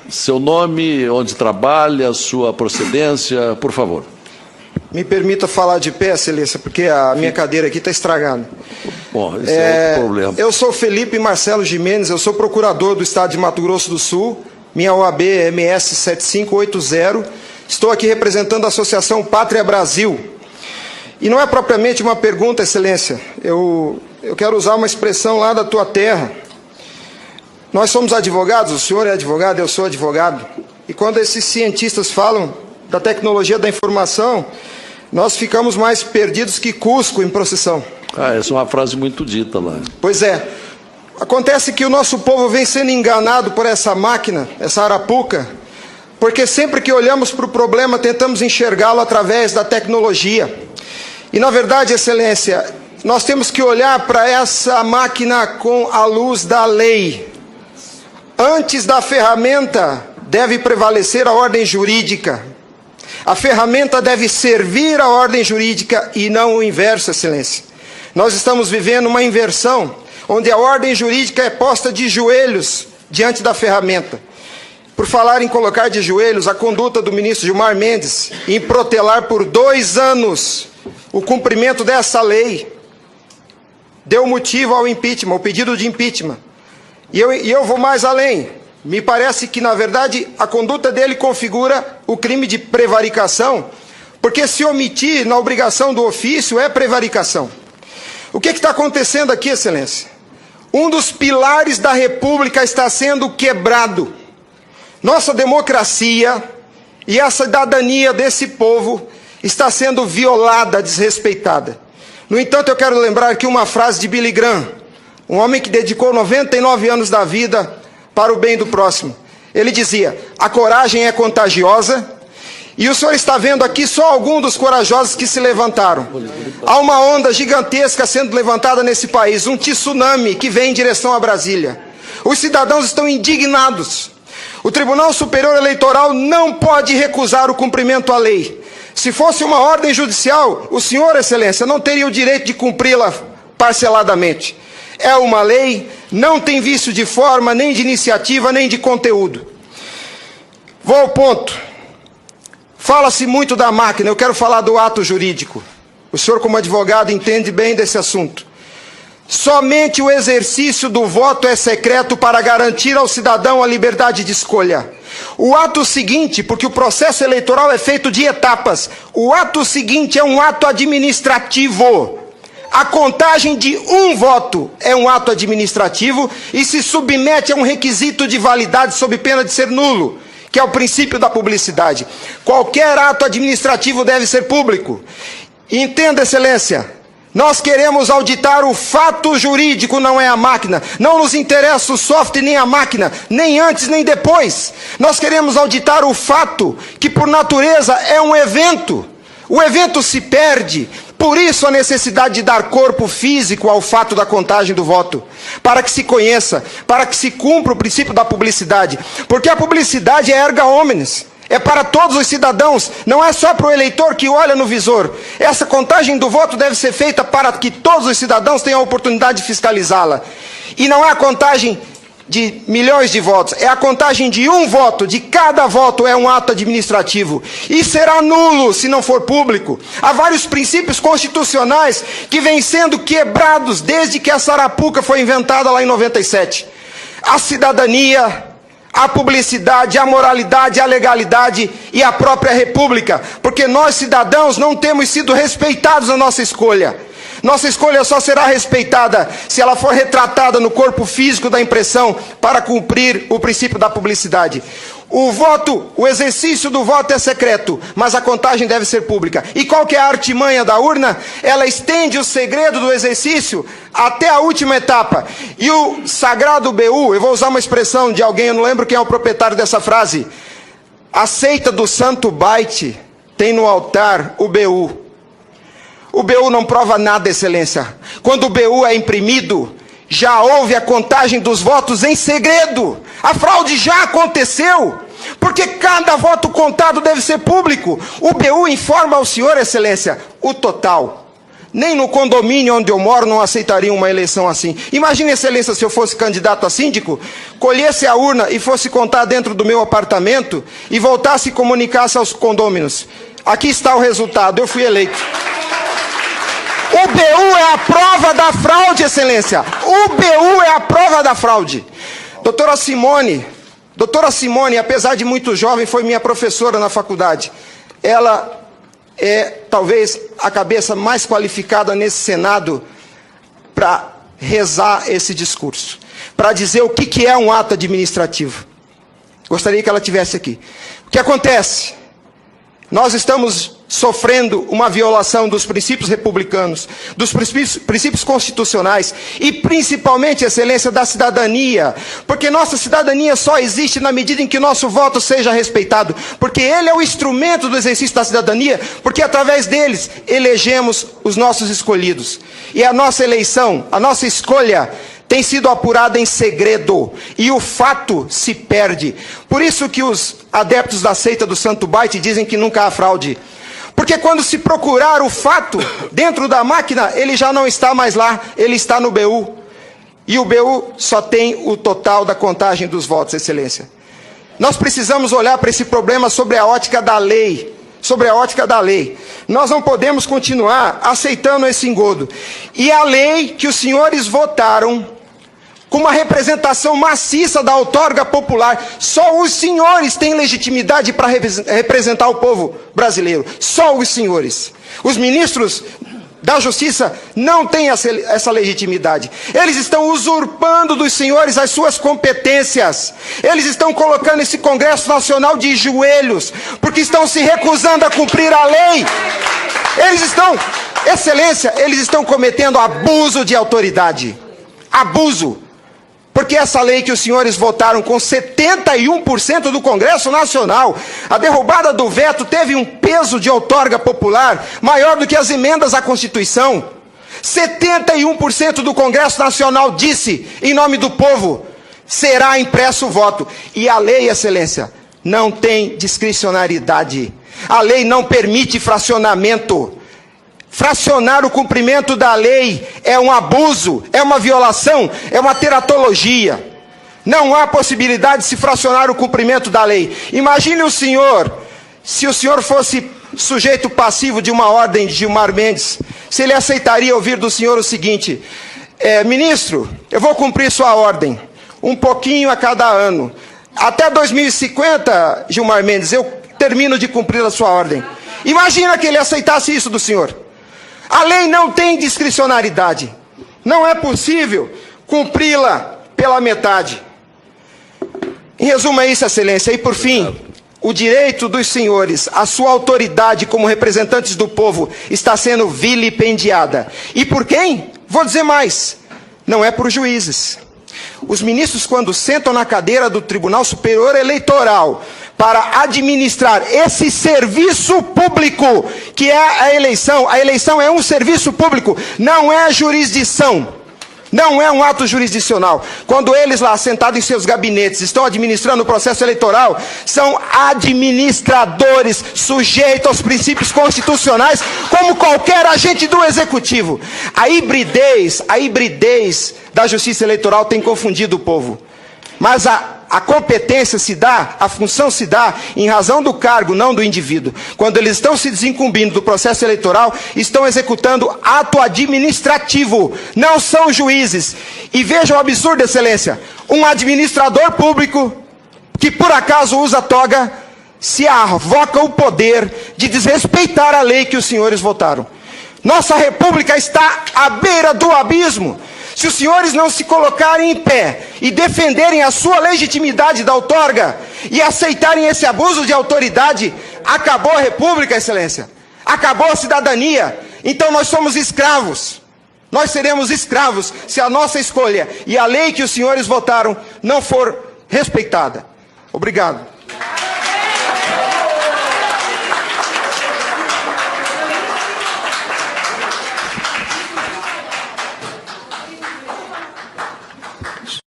Seu nome, onde trabalha, sua procedência, por favor. Me permita falar de pé, excelência, porque a minha cadeira aqui está estragada. Bom, esse é outro problema. Eu sou Felipe Marcelo Gimenez, eu sou procurador do Estado de Mato Grosso do Sul, minha OAB é MS 7580, estou aqui representando a Associação Pátria Brasil. E não é propriamente uma pergunta, excelência, eu quero usar uma expressão lá da tua terra. Nós somos advogados, o senhor é advogado, eu sou advogado, e quando esses cientistas falam da tecnologia da informação, nós ficamos mais perdidos que Cusco em procissão. Essa é uma frase muito dita lá. Pois é. Acontece que o nosso povo vem sendo enganado por essa máquina, essa arapuca, porque sempre que olhamos para o problema, tentamos enxergá-lo através da tecnologia. E, na verdade, excelência, nós temos que olhar para essa máquina com a luz da lei. Antes da ferramenta, deve prevalecer a ordem jurídica. A ferramenta deve servir a ordem jurídica e não o inverso, excelência. Nós estamos vivendo uma inversão, onde a ordem jurídica é posta de joelhos diante da ferramenta. Por falar em colocar de joelhos, a conduta do ministro Gilmar Mendes em protelar por 2 anos o cumprimento dessa lei deu motivo ao impeachment, ao pedido de impeachment. E eu vou mais além. Me parece que, na verdade, a conduta dele configura o crime de prevaricação, porque se omitir na obrigação do ofício é prevaricação. O que está acontecendo aqui, excelência? Um dos pilares da República está sendo quebrado. Nossa democracia e a cidadania desse povo está sendo violada, desrespeitada. No entanto, eu quero lembrar aqui uma frase de Billy Graham, um homem que dedicou 99 anos da vida para o bem do próximo. Ele dizia: a coragem é contagiosa, e o senhor está vendo aqui só alguns dos corajosos que se levantaram. Há uma onda gigantesca sendo levantada nesse país, um tsunami que vem em direção a Brasília. Os cidadãos estão indignados. O Tribunal Superior Eleitoral não pode recusar o cumprimento à lei. Se fosse uma ordem judicial, o senhor, excelência, não teria o direito de cumpri-la parceladamente. É uma lei, não tem vício de forma, nem de iniciativa, nem de conteúdo. Vou ao ponto. Fala-se muito da máquina, eu quero falar do ato jurídico. O senhor, como advogado, entende bem desse assunto. Somente o exercício do voto é secreto para garantir ao cidadão a liberdade de escolha. O ato seguinte, porque o processo eleitoral é feito de etapas, o ato seguinte é um ato administrativo. A contagem de um voto é um ato administrativo e se submete a um requisito de validade sob pena de ser nulo, que é o princípio da publicidade. Qualquer ato administrativo deve ser público. Entenda, excelência, nós queremos auditar o fato jurídico, não é a máquina. Não nos interessa o software nem a máquina, nem antes nem depois. Nós queremos auditar o fato, que por natureza é um evento. O evento se perde. Por isso a necessidade de dar corpo físico ao fato da contagem do voto, para que se conheça, para que se cumpra o princípio da publicidade, porque a publicidade é erga omnes, é para todos os cidadãos, não é só para o eleitor que olha no visor. Essa contagem do voto deve ser feita para que todos os cidadãos tenham a oportunidade de fiscalizá-la, e não é a contagem de milhões de votos, é a contagem de um voto, de cada voto é um ato administrativo, e será nulo se não for público. Há vários princípios constitucionais que vêm sendo quebrados desde que essa arapuca foi inventada lá em 97. A cidadania, a publicidade, a moralidade, a legalidade e a própria república, porque nós cidadãos não temos sido respeitados na nossa escolha. Nossa escolha só será respeitada se ela for retratada no corpo físico da impressão para cumprir o princípio da publicidade. O exercício do voto é secreto, mas a contagem deve ser pública. E qual que é a artimanha da urna? Ela estende o segredo do exercício até a última etapa. E o sagrado BU, eu vou usar uma expressão de alguém, eu não lembro quem é o proprietário dessa frase. A seita do santo baite tem no altar o BU. O BU não prova nada, excelência. Quando o BU é imprimido, já houve a contagem dos votos em segredo. A fraude já aconteceu, porque cada voto contado deve ser público. O BU informa ao senhor, excelência, o total. nem no condomínio onde eu moro não aceitariam uma eleição assim. Imagine, Excelência, se eu fosse candidato a síndico, colhesse a urna e fosse contar dentro do meu apartamento e voltasse e comunicasse aos condôminos. Aqui está o resultado, eu fui eleito. O BU é a prova da fraude, Excelência. O BU é a prova da fraude. Doutora Simone, apesar de muito jovem, foi minha professora na faculdade. Ela é talvez a cabeça mais qualificada nesse Senado para rezar esse discurso, para dizer o que é um ato administrativo. Gostaria que ela estivesse aqui. O que acontece? Nós estamos sofrendo uma violação dos princípios republicanos, dos princípios constitucionais e principalmente, Excelência, da cidadania, porque nossa cidadania só existe na medida em que nosso voto seja respeitado, porque ele é o instrumento do exercício da cidadania, porque através deles elegemos os nossos escolhidos. E a nossa eleição, a nossa escolha tem sido apurada em segredo, e o fato se perde. Por isso que os adeptos da seita do Santo Baite dizem que nunca há fraude. Porque quando se procurar o fato dentro da máquina, ele já não está mais lá, ele está no BU. E o BU só tem o total da contagem dos votos, Excelência. Nós precisamos olhar para esse problema sobre a ótica da lei. Sobre a ótica da lei. Nós não podemos continuar aceitando esse engodo. E a lei que os senhores votaram, com uma representação maciça da outorga popular, só os senhores têm legitimidade para representar o povo brasileiro. Só os senhores. Os ministros da Justiça não têm essa legitimidade. Eles estão usurpando dos senhores as suas competências. Eles estão colocando esse Congresso Nacional de joelhos, porque estão se recusando a cumprir a lei. Eles estão, Excelência, eles estão cometendo abuso de autoridade. Abuso. Porque essa lei que os senhores votaram com 71% do Congresso Nacional, a derrubada do veto teve um peso de outorga popular maior do que as emendas à Constituição. 71% do Congresso Nacional disse, em nome do povo, será impresso o voto. E a lei, Excelência, não tem discricionariedade. A lei não permite fracionamento. Fracionar o cumprimento da lei é um abuso, é uma violação, é uma teratologia. Não há possibilidade de se fracionar o cumprimento da lei. Imagine o senhor, se o senhor fosse sujeito passivo de uma ordem de Gilmar Mendes, se ele aceitaria ouvir do senhor o seguinte: ministro, eu vou cumprir sua ordem, um pouquinho a cada ano. Até 2050, Gilmar Mendes, eu termino de cumprir a sua ordem. Imagina que ele aceitasse isso do senhor. A lei não tem discricionariedade. Não é possível cumpri-la pela metade. Em resumo é isso, Excelência. E por fim, o direito dos senhores, a sua autoridade como representantes do povo está sendo vilipendiada. E por quem? Vou dizer mais. Não é por juízes. Os ministros, quando sentam na cadeira do Tribunal Superior Eleitoral para administrar esse serviço público, que é a eleição é um serviço público, não é jurisdição, não é um ato jurisdicional. Quando eles lá, sentados em seus gabinetes, estão administrando o processo eleitoral, são administradores sujeitos aos princípios constitucionais, como qualquer agente do executivo. A hibridez da justiça eleitoral tem confundido o povo. Mas a competência se dá, a função se dá em razão do cargo, não do indivíduo. Quando eles estão se desincumbindo do processo eleitoral, estão executando ato administrativo, não são juízes. E vejam o absurdo, Excelência, um administrador público que por acaso usa toga, se arvoca o poder de desrespeitar a lei que os senhores votaram. Nossa república está à beira do abismo. Se os senhores não se colocarem em pé e defenderem a sua legitimidade da outorga e aceitarem esse abuso de autoridade, acabou a república, Excelência. Acabou a cidadania. Então nós somos escravos. Nós seremos escravos se a nossa escolha e a lei que os senhores votaram não for respeitada. Obrigado.